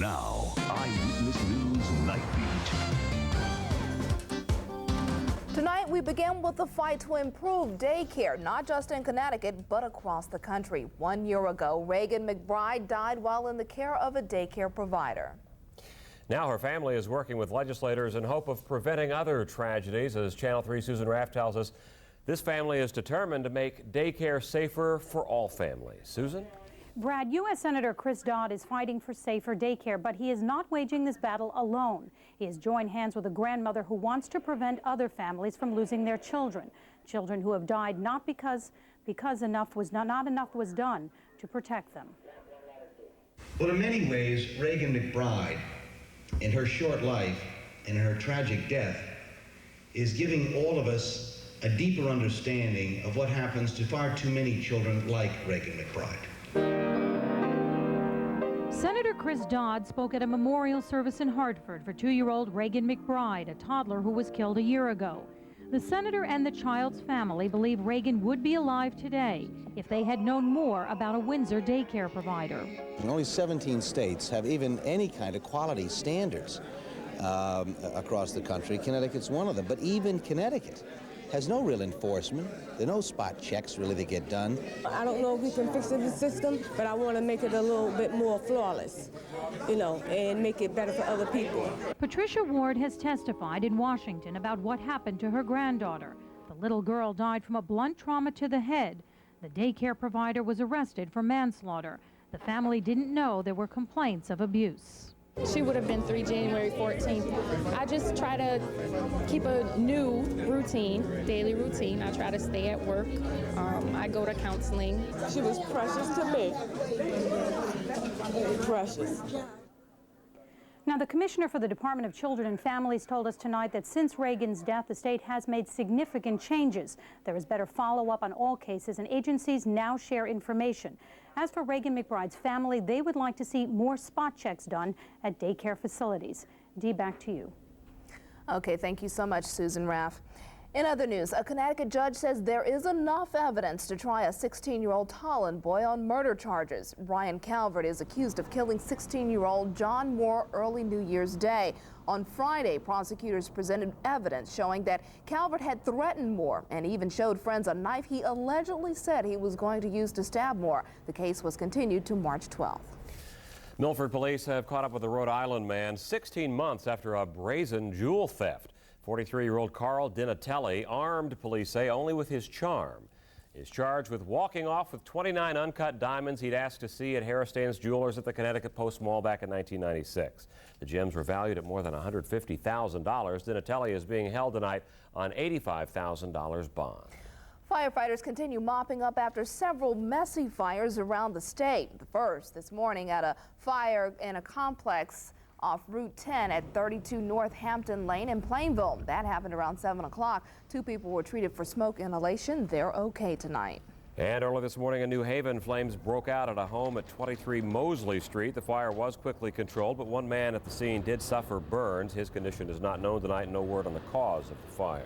Now, Eyewitness News Nightbeat. Tonight, we begin with the fight to improve daycare, not just in Connecticut, but across the country. 1 year ago, Raegan McBride died while in the care of a daycare provider. Now her family is working with legislators in hope of preventing other tragedies. As Channel 3's Susan Raff tells us, this family is determined to make daycare safer for all families. Susan? Brad, U.S. Senator Chris Dodd is fighting for safer daycare, but he is not waging this battle alone. He has joined hands with a grandmother who wants to prevent other families from losing their children. Children who have died not because not enough was done to protect them. Well, in many ways, Raegan McBride, in her short life and in her tragic death, is giving all of us a deeper understanding of what happens to far too many children like Raegan McBride. Senator Chris Dodd spoke at a memorial service in Hartford for 2-year-old Raegan McBride, a toddler who was killed a year ago. The senator and the child's family believe Raegan would be alive today if they had known more about a Windsor daycare provider. Only 17 states have even any kind of quality standards across the country. Connecticut's one of them, but even Connecticut has no real enforcement. There are no spot checks really that get done. I don't know if we can fix the system, but I want to make it a little bit more flawless, and make it better for other people. Patricia Ward has testified in Washington about what happened to her granddaughter. The little girl died from a blunt trauma to the head. The daycare provider was arrested for manslaughter. The family didn't know there were complaints of abuse. She would have been 3 January 14th. I just try to keep a new routine, daily routine. I try to stay at work. I go to counseling. She was precious to me. Precious. Now, the Commissioner for the Department of Children and Families told us tonight that since Raegan's death, the state has made significant changes. There is better follow-up on all cases, and agencies now share information. As for Raegan McBride's family, they would like to see more spot checks done at daycare facilities. Dee, back to you. Okay, thank you so much, Susan Raff. In other news, a Connecticut judge says there is enough evidence to try a 16-year-old Holland boy on murder charges. Ryan Calvert is accused of killing 16-year-old John Moore early New Year's Day. On Friday, prosecutors presented evidence showing that Calvert had threatened Moore and even showed friends a knife he allegedly said he was going to use to stab Moore. The case was continued to March 12th. Milford police have caught up with a Rhode Island man 16 months after a brazen jewel theft. 43-year-old Carl Dinatelli, armed, police say, only with his charm, is charged with walking off with 29 uncut diamonds he'd asked to see at Harristan's Jewelers at the Connecticut Post Mall back in 1996. The gems were valued at more than $150,000. Dinatelli is being held tonight on $85,000 bond. Firefighters continue mopping up after several messy fires around the state. The first this morning at a fire in a complex off Route 10 at 32 North Hampton Lane in Plainville. That happened around 7 o'clock. 2 people were treated for smoke inhalation. They're okay tonight. And early this morning in New Haven, flames broke out at a home at 23 Mosley Street. The fire was quickly controlled, but one man at the scene did suffer burns. His condition is not known tonight. No word on the cause of the fire.